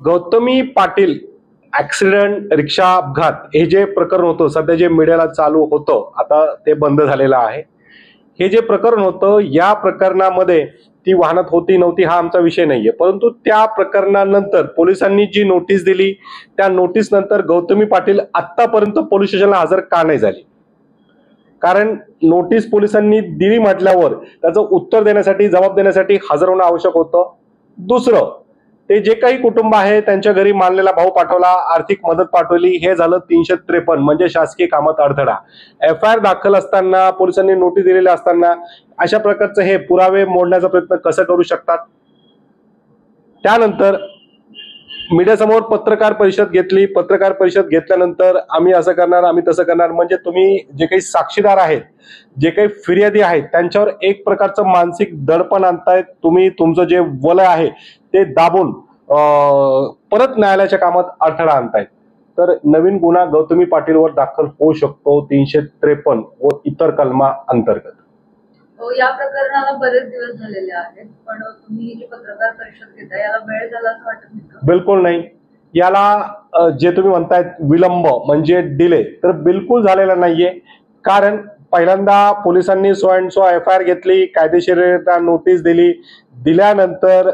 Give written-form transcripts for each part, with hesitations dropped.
Gautami Patil accident रिक्षा अपघात हे जे प्रकरण होतं सध्या जे मीडियाला चालू होतं आता ते बंद झालेलं आहे। हे जे प्रकरण होतं या प्रकरणामध्ये ती वाहनात होती नव्हती हा आमचा विषय नाहीये, परंतु त्या प्रकरणानंतर पोलिसांनी जी नोटीस दिली त्या नोटीस नंतर गौतमी पाटील आतापर्यंत पोलीस स्टेशनला हजर का नाही झाली? कारण नोटीस पोलिसांनी दिली म्हटल्यावर त्याचं उत्तर देण्यासाठी जबाब देण्यासाठी हजर होणं आवश्यक होतं। दुसरं, ते जे काही कुटुंब आहे त्यांच्या घरी मानलेला भाऊ पाठवला, आर्थिक मदत पाठवली, हे झालं 353 म्हणजे शासकीय कामात अडथळा। FIR दाखल असताना पोलिसांनी नोटीस दिलेल्या असताना अशा प्रकारचे हे पुरावे मोडण्याचा प्रयत्न कसं करू शकतात? त्यानंतर मीडियासमोर पत्रकार परिषद घेतली, पत्रकार परिषद घेतल्यानंतर आम्ही असं करणार आम्ही तसं करणार, म्हणजे तुम्ही जे काही साक्षीदार आहेत जे काही फिर्यादी आहेत त्यांच्यावर एक प्रकारचं मानसिक दडपण आणतायत तुम्ही, तुमचं जे वलय आहे ते दाबून परत न्यायालयाच्या कामात अडथळा आणतायत। तर नवीन गुन्हा गौतमी पाटीलवर दाखल होऊ शकतो 353 व इतर कलमा अंतर्गत। या प्रकरणाला बरेच दिवस झालेले आहेत, पण तुम्ही ही जी पत्रकार परिषद घेता याला वेळ झाला असं वाटत नाही का? बिलकुल नाही। याला जे तुम्ही म्हणतायत विलंब म्हणजे डिले तर बिलकुल झालेला नाहीये। कारण पहिल्यांदा पोलिसांनी सो अँड सो FIR घेतली, कायदेशीररित्या नोटीस दिली, दिल्यानंतर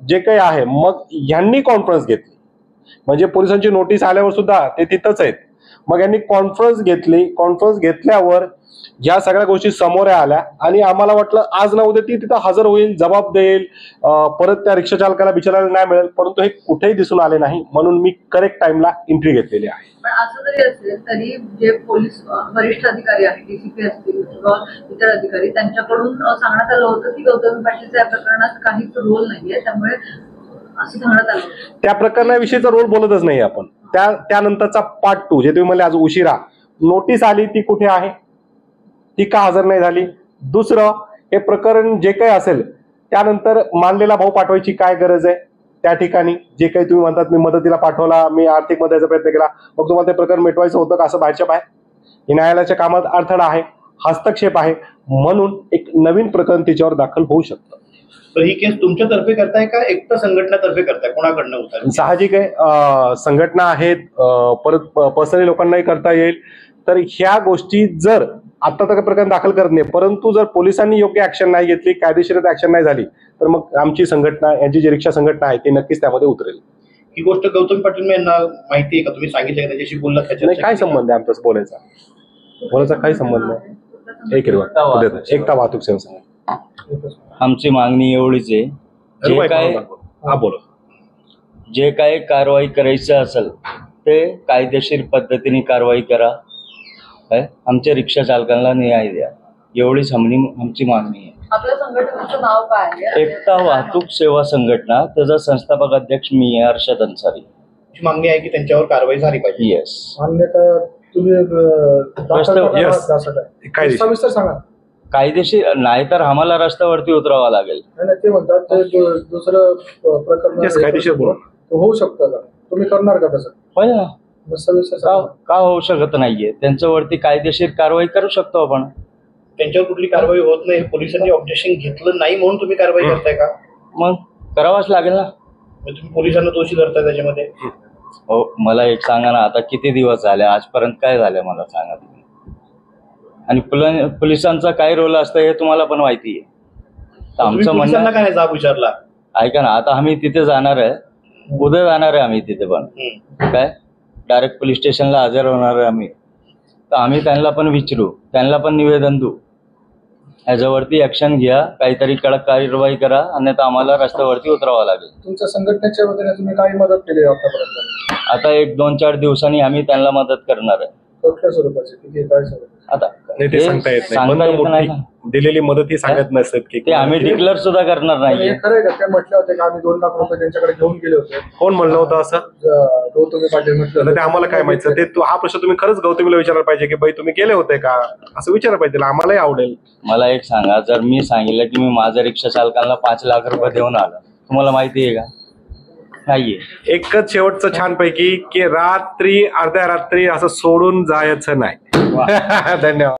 जे काही आहे मग यांनी कॉन्फरन्स घेतली, म्हणजे पोलिसांची नोटीस आल्यावर सुद्धा ते तिथंच आहेत, मग यांनी कॉन्फरन्स घेतली, कॉन्फरन्स घेतल्यावर या सगळ्या गोष्टी समोर आल्या आणि आम्हाला वाटलं आज ना उद्या ती तिथं हजर होईल, जबाब देईल, परत त्या रिक्षा चालकाला बिचारायला नाही मिळेल, परंतु हे कुठेही दिसून आले नाही, म्हणून मी करेक्ट टाइमला एंट्री घेतलेली आहे। पण असं जरी असेल तरी जे पोलीस वरिष्ठ अधिकारी आहेत, DCP असतील किंवा इतर अधिकारी, त्यांच्याकडून सांगण्यात आलं होतं की गौतमी पाटीलच्या या प्रकरणात काहीच रोल नाहीये, त्यामुळे असं सांगण्यात आलं होतं। त्या प्रकरणाविषयीचा रोल बोलतच नाही आपण। त्यानंतरचा पार्ट 2 जे तुम्ही म्हणले आज उशिरा नोटीस आली ती कुठे आहे, ती का हजर नाही झाली? दुसरं, हे प्रकरण जे काही असेल त्यानंतर मानलेला भाऊ पाठवायची काय गरज आहे? त्या ठिकाणी जे काही तुम्ही म्हणतात मी मदतीला पाठवला, मी आर्थिक मदतीचा प्रयत्न केला, मग तुम्हाला ते प्रकरण मिटवायचं होतं का असं बाहेरच्या बाहेर? हे न्यायालयाच्या कामात अडथळा आहे, हस्तक्षेप आहे, म्हणून एक नवीन प्रकरण तिच्यावर दाखल होऊ शकतं। तर ही केस तुमच्यातर्फे करताय का एकटा संघटनातर्फे करताय, कोणाकडनं होत? साहजिक आहे, संघटना आहेत, परत पर्सनली लोकांनाही करता येईल। तर ह्या गोष्टी जर आता तर प्रकरण दाखल करत नाही, परंतु जर पोलिसांनी योग्य ऍक्शन नाही घेतली, कायदेशीर ऍक्शन नाही झाली तर मग आमची संघटना, यांची जी रिक्षा संघटना आहे ती नक्कीच त्यामध्ये उतरेल। ही गोष्ट गौतम पाटील यांना माहिती आहे का? तुम्ही सांगितलं का? त्याच्याशी बोललात? त्याच्याशी काय संबंध आहे आमचा बोलायचा काही संबंध नाही। एकता वाहतूक सेवा संघ आमची मागणी एवढीच आहे, जे काय कारवाई करायचं असेल ते कायदेशीर पद्धतीने कारवाई करा, आमच्या रिक्षा चालकांना न्याय द्या, एवढीच आमची मागणी आहे। आपल्या संघटनेचं नाव काय आहे? एकता वाहतूक सेवा संघटना, त्याचा संस्थापक अध्यक्ष मी आहे, अर्षद अन्सारी। मागणी आहे की त्यांच्यावर कारवाई झाली पाहिजे। येस, कायदेशीर सांगा। कायदेशीर नाही तर आम्हाला रस्त्यावरती उतरावं लागेल। ते म्हणतात दुसरं प्रकरण कायदेशीर होऊ शकतं का? तुम्ही करणार का तसं? होय ना, का होऊ शकत नाहीये? त्यांच्यावरती कायदेशीर कारवाई करू शकतो आपण। त्यांच्यावर कुठली कारवाई होत नाही, पोलिसांनी ऑब्जेक्शन घेतलं नाही म्हणून तुम्ही कारवाई करताय का? मग करावाच लागेल ना। तुम्ही पोलिसांना दोषी धरताय त्याच्यामध्ये? हो, मला एक सांगा ना, आता किती दिवस झाले, आजपर्यंत काय झालं मला सांगा तुम्ही। आणि पोलिसांचा काय रोल असतं हे तुम्हाला पण माहिती आहे। आमचं म्हणणं काय जाब विचारला? ऐका ना, आता आम्ही तिथे जाणार आहे, उद्या जाणार आहे आम्ही तिथे, पण काय डायरेक्ट पोलीस स्टेशनला हजर होणार आहे आम्ही, तर आम्ही त्यांना पण विचारू, त्यांना पण निवेदन देऊ, ह्याच्यावरती ऍक्शन घ्या, काहीतरी कडक कारवाई करा, अन्यथा आम्हाला रस्त्यावरती उतरावं लागेल। तुमच्या संघटनेच्या वतीने तुम्ही काय मदत केली आतापर्यंत? आता 1-2-4 दिवसांनी आम्ही त्यांना मदत करणार आहे। कुठल्या स्वरूपाची, किती, काय स्वरूप? आता ते सांगता येत नाही, दिलेली मदत ही सांगत नसत की ते आम्ही डिक्लेअर सुद्धा करणार नाही। खरंय का? ते म्हटलं होतं की आम्ही 2 लाख रुपये त्यांच्याकडे घेऊन गेले होते। कोण म्हणलं होतं असं? गौतमी पाटील म्हटलं। ते आम्हाला काय माहिती? ते हा प्रश्न तुम्ही खरंच गौतमीला विचारायला पाहिजे की बाई तुम्ही गेले होते का, असं विचारायला पाहिजे, आम्हालाही आवडेल। मला एक सांगा, जर मी सांगितलं की मी माझ्या रिक्षा चालकांना 5 लाख रुपये देऊन आलो, तुम्हाला माहिती आहे का? नाहीये। एकच शेवटचं छानपैकी की रात्री अर्ध्या रात्री असं सोडून जायचं नाही। धन्यवाद।